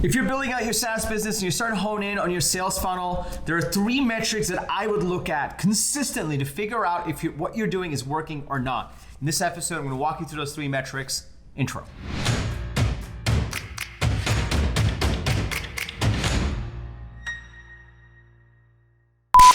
If you're building out your SaaS business and you're starting to hone in on your sales funnel, there are 3 metrics that I would look at consistently to figure out if what you're doing is working or not. In this episode, I'm going to walk you through those 3 metrics. Intro.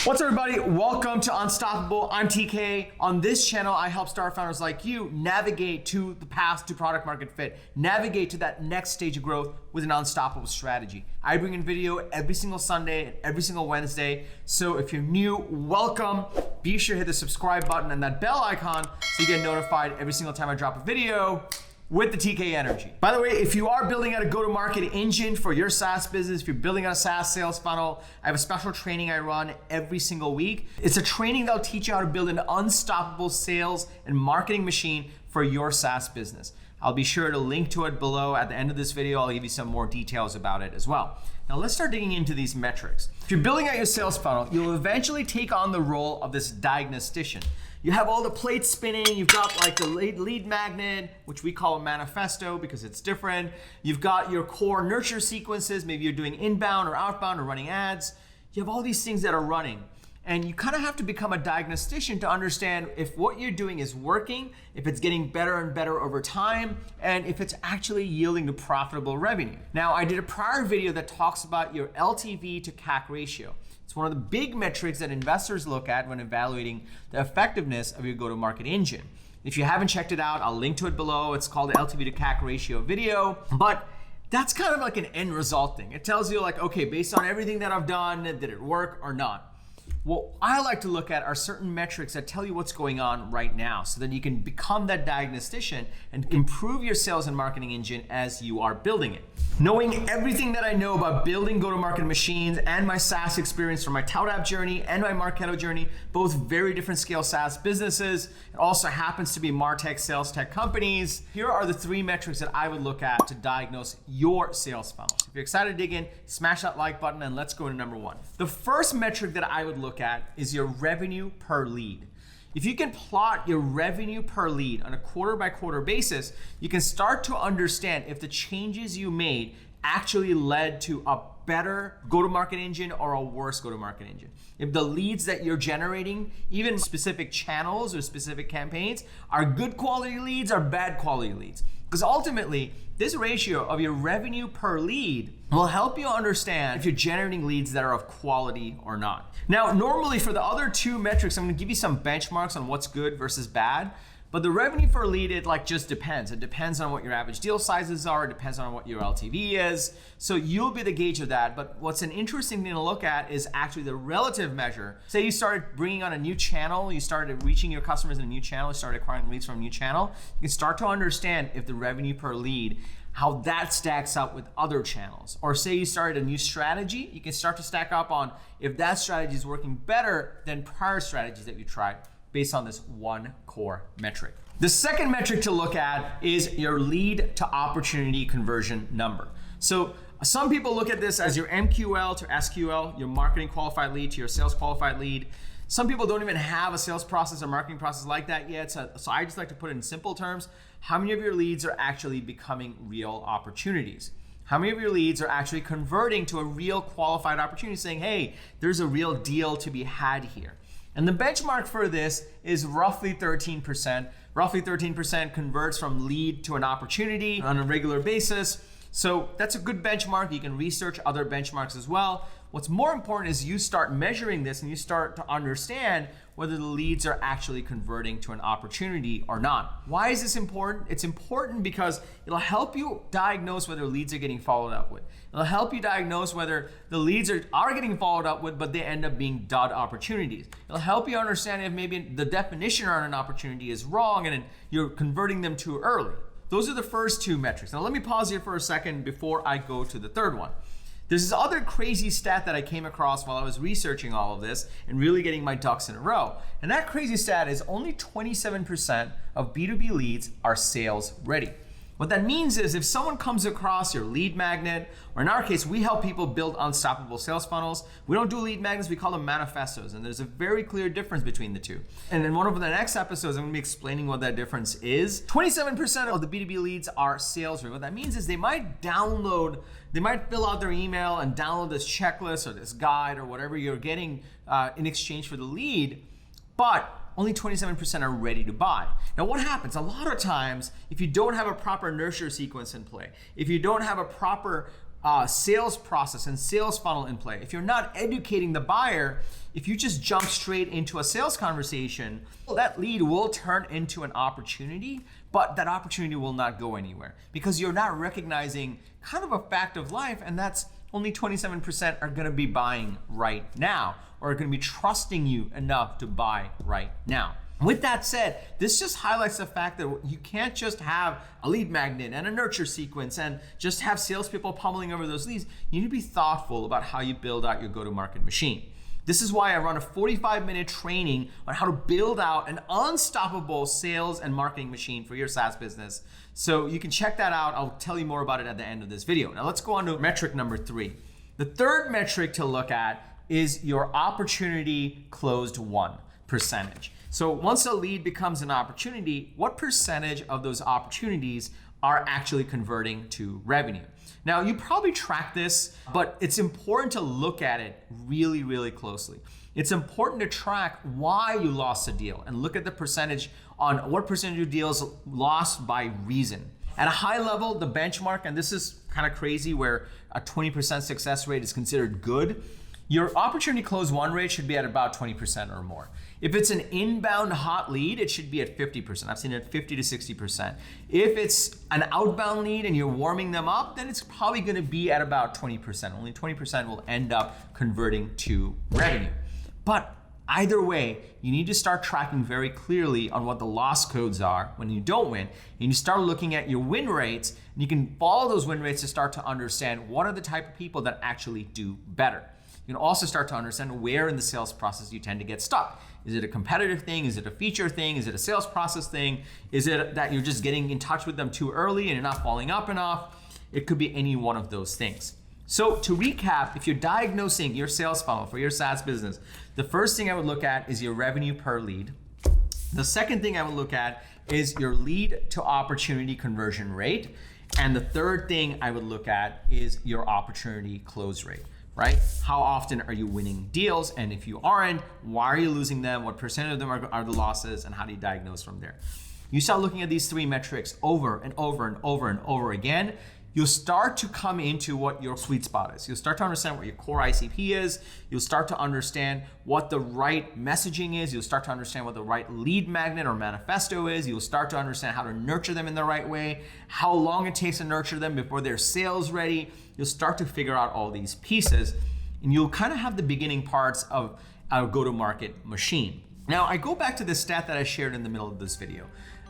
What's up, everybody? Welcome to Unstoppable. I'm TK. On this channel, I help startup founders like you navigate to the path to product market fit, navigate to that next stage of growth with an unstoppable strategy. I bring in video every single Sunday and every single Wednesday. So if you're new, welcome. Be sure to hit the subscribe button and that bell icon so you get notified every single time I drop a video with the TK energy. By the way, if you are building out a go-to-market engine for your SaaS business, if you're building out a SaaS sales funnel, I have a special training I run every single week. It's a training that'll teach you how to build an unstoppable sales and marketing machine for your SaaS business. I'll be sure to link to it below at the end of this video. I'll give you some more details about it as well. Now let's start digging into these metrics. If you're building out your sales funnel, you'll eventually take on the role of this diagnostician. You have all the plates spinning, you've got like the lead magnet, which we call a manifesto because it's different. You've got your core nurture sequences, maybe you're doing inbound or outbound or running ads. You have all these things that are running. And you kind of have to become a diagnostician to understand if what you're doing is working, if it's getting better and better over time, and if it's actually yielding to profitable revenue. Now, I did a prior video that talks about your LTV to CAC ratio. It's one of the big metrics that investors look at when evaluating the effectiveness of your go-to-market engine. If you haven't checked it out, I'll link to it below. It's called the LTV to CAC ratio video. But that's kind of like an end result thing. It tells you like, okay, based on everything that I've done, did it work or not? What I like to look at are certain metrics that tell you what's going on right now so that you can become that diagnostician and improve your sales and marketing engine as you are building it. Knowing everything that I know about building go-to-market machines and my SaaS experience from my ToutApp journey and my Marketo journey, both very different scale SaaS businesses. It also happens to be MarTech sales tech companies. Here are the 3 metrics that I would look at to diagnose your sales funnel. If you're excited to dig in, smash that like button and let's go to number 1. The first metric that I would look at is your revenue per lead. If you can plot your revenue per lead on a quarter by quarter basis, you can start to understand if the changes you made actually led to a better go-to-market engine or a worse go-to-market engine. If the leads that you're generating, even specific channels or specific campaigns, are good quality leads or bad quality leads. Because ultimately, this ratio of your revenue per lead will help you understand if you're generating leads that are of quality or not. Now, normally for the other 2 metrics, I'm gonna give you some benchmarks on what's good versus bad. But the revenue per lead, it just depends. It depends on what your average deal sizes are. It depends on what your LTV is. So you'll be the gauge of that. But what's an interesting thing to look at is actually the relative measure. Say you started bringing on a new channel, you started reaching your customers in a new channel, you started acquiring leads from a new channel. You can start to understand if the revenue per lead, how that stacks up with other channels. Or say you started a new strategy, you can start to stack up on if that strategy is working better than prior strategies that you tried, based on this 1 core metric. The second metric to look at is your lead to opportunity conversion number. So some people look at this as your MQL to SQL, your marketing qualified lead to your sales qualified lead. Some people don't even have a sales process or marketing process like that yet. So I just like to put it in simple terms. How many of your leads are actually becoming real opportunities? How many of your leads are actually converting to a real qualified opportunity, saying, hey, there's a real deal to be had here? And the benchmark for this is roughly 13%. Roughly 13% converts from lead to an opportunity on a regular basis. So that's a good benchmark. You can research other benchmarks as well. What's more important is you start measuring this and you start to understand whether the leads are actually converting to an opportunity or not. Why is this important? It's important because it'll help you diagnose whether leads are getting followed up with. It'll help you diagnose whether the leads are getting followed up with, but they end up being dud opportunities. It'll help you understand if maybe the definition on an opportunity is wrong and you're converting them too early. Those are the first 2 metrics. Now let me pause here for a second before I go to the third one. There's this other crazy stat that I came across while I was researching all of this and really getting my ducks in a row. And that crazy stat is only 27% of B2B leads are sales ready. What that means is if someone comes across your lead magnet, or in our case, we help people build unstoppable sales funnels. We don't do lead magnets, we call them manifestos. And there's a very clear difference between the two. And in one of the next episodes, I'm gonna be explaining what that difference is. 27% of the B2B leads are sales rate. What that means is they might fill out their email and download this checklist or this guide or whatever you're getting in exchange for the lead, but only 27% are ready to buy. Now what happens? A lot of times, if you don't have a proper nurture sequence in play, if you don't have a proper sales process and sales funnel in play, if you're not educating the buyer, if you just jump straight into a sales conversation, well, that lead will turn into an opportunity, but that opportunity will not go anywhere because you're not recognizing kind of a fact of life, and that's only 27% are gonna be buying right now, or are gonna be trusting you enough to buy right now. With that said, this just highlights the fact that you can't just have a lead magnet and a nurture sequence and just have salespeople pummeling over those leads. You need to be thoughtful about how you build out your go-to-market machine. This is why I run a 45-minute training on how to build out an unstoppable sales and marketing machine for your SaaS business. So you can check that out. I'll tell you more about it at the end of this video. Now let's go on to metric number 3. The third metric to look at is your opportunity closed won percentage. So once a lead becomes an opportunity, what percentage of those opportunities are actually converting to revenue? Now, you probably track this, but it's important to look at it really, really closely. It's important to track why you lost a deal and look at the percentage on what percentage of deals lost by reason. At a high level, the benchmark, and this is kind of crazy where a 20% success rate is considered good, your opportunity close won rate should be at about 20% or more. If it's an inbound hot lead, it should be at 50%. I've seen it at 50 to 60%. If it's an outbound lead and you're warming them up, then it's probably gonna be at about 20%. Only 20% will end up converting to revenue. But either way, you need to start tracking very clearly on what the loss codes are when you don't win. And you start looking at your win rates, and you can follow those win rates to start to understand what are the type of people that actually do better. You can also start to understand where in the sales process you tend to get stuck. Is it a competitive thing? Is it a feature thing? Is it a sales process thing? Is it that you're just getting in touch with them too early and you're not following up enough? It could be any one of those things. So to recap, if you're diagnosing your sales funnel for your SaaS business, the first thing I would look at is your revenue per lead. The second thing I would look at is your lead to opportunity conversion rate. And the third thing I would look at is your opportunity close rate. Right? How often are you winning deals? And if you aren't, why are you losing them? What percent of them are the losses? And how do you diagnose from there? You start looking at these 3 metrics over and over and over and over again, you'll start to come into what your sweet spot is. You'll start to understand what your core ICP is. You'll start to understand what the right messaging is. You'll start to understand what the right lead magnet or manifesto is. You'll start to understand how to nurture them in the right way, how long it takes to nurture them before they're sales ready. You'll start to figure out all these pieces, and you'll kind of have the beginning parts of our go-to-market machine. Now, I go back to the stat that I shared in the middle of this video.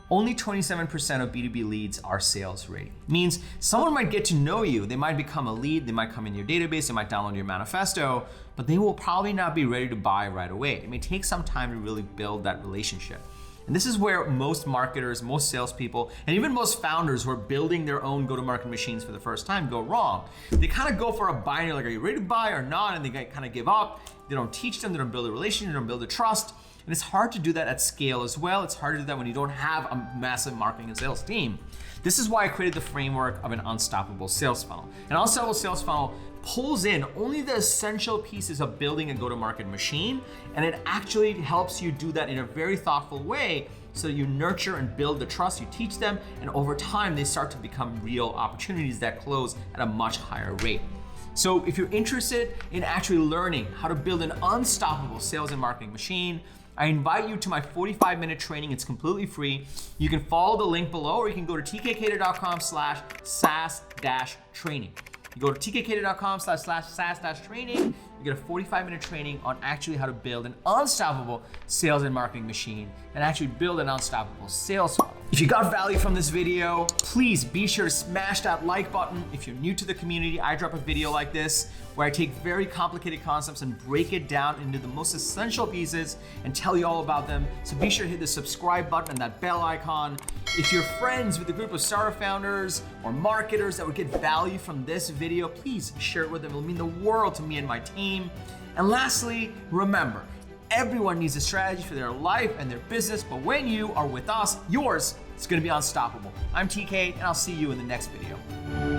Only 27% of B2B leads are sales ready. Means someone might get to know you, they might become a lead, they might come in your database, they might download your manifesto, but they will probably not be ready to buy right away. It may take some time to really build that relationship. And this is where most marketers, most salespeople, and even most founders who are building their own go-to-market machines for the first time go wrong. They kind of go for a binary, like, are you ready to buy or not? And they kind of give up. They don't teach them, they don't build a relationship, they don't build a trust. And it's hard to do that at scale as well. It's hard to do that when you don't have a massive marketing and sales team. This is why I created the framework of an unstoppable sales funnel. An unstoppable sales funnel pulls in only the essential pieces of building a go-to-market machine, and it actually helps you do that in a very thoughtful way so you nurture and build the trust, you teach them, and over time they start to become real opportunities that close at a much higher rate. So if you're interested in actually learning how to build an unstoppable sales and marketing machine, I invite you to my 45-minute training. It's completely free. You can follow the link below, or you can go to tkkader.com/SaaS-training. You go to tkkader.com/SaaS-training. you get a 45-minute training on actually how to build an unstoppable sales and marketing machine and actually build an unstoppable sales funnel. If you got value from this video, please be sure to smash that like button. If you're new to the community, I drop a video like this where I take very complicated concepts and break it down into the most essential pieces and tell you all about them. So be sure to hit the subscribe button and that bell icon. If you're friends with a group of startup founders or marketers that would get value from this video, please share it with them. It'll mean the world to me and my team. And lastly, remember, everyone needs a strategy for their life and their business, but when you are with us, yours is going to be unstoppable. I'm TK, and I'll see you in the next video.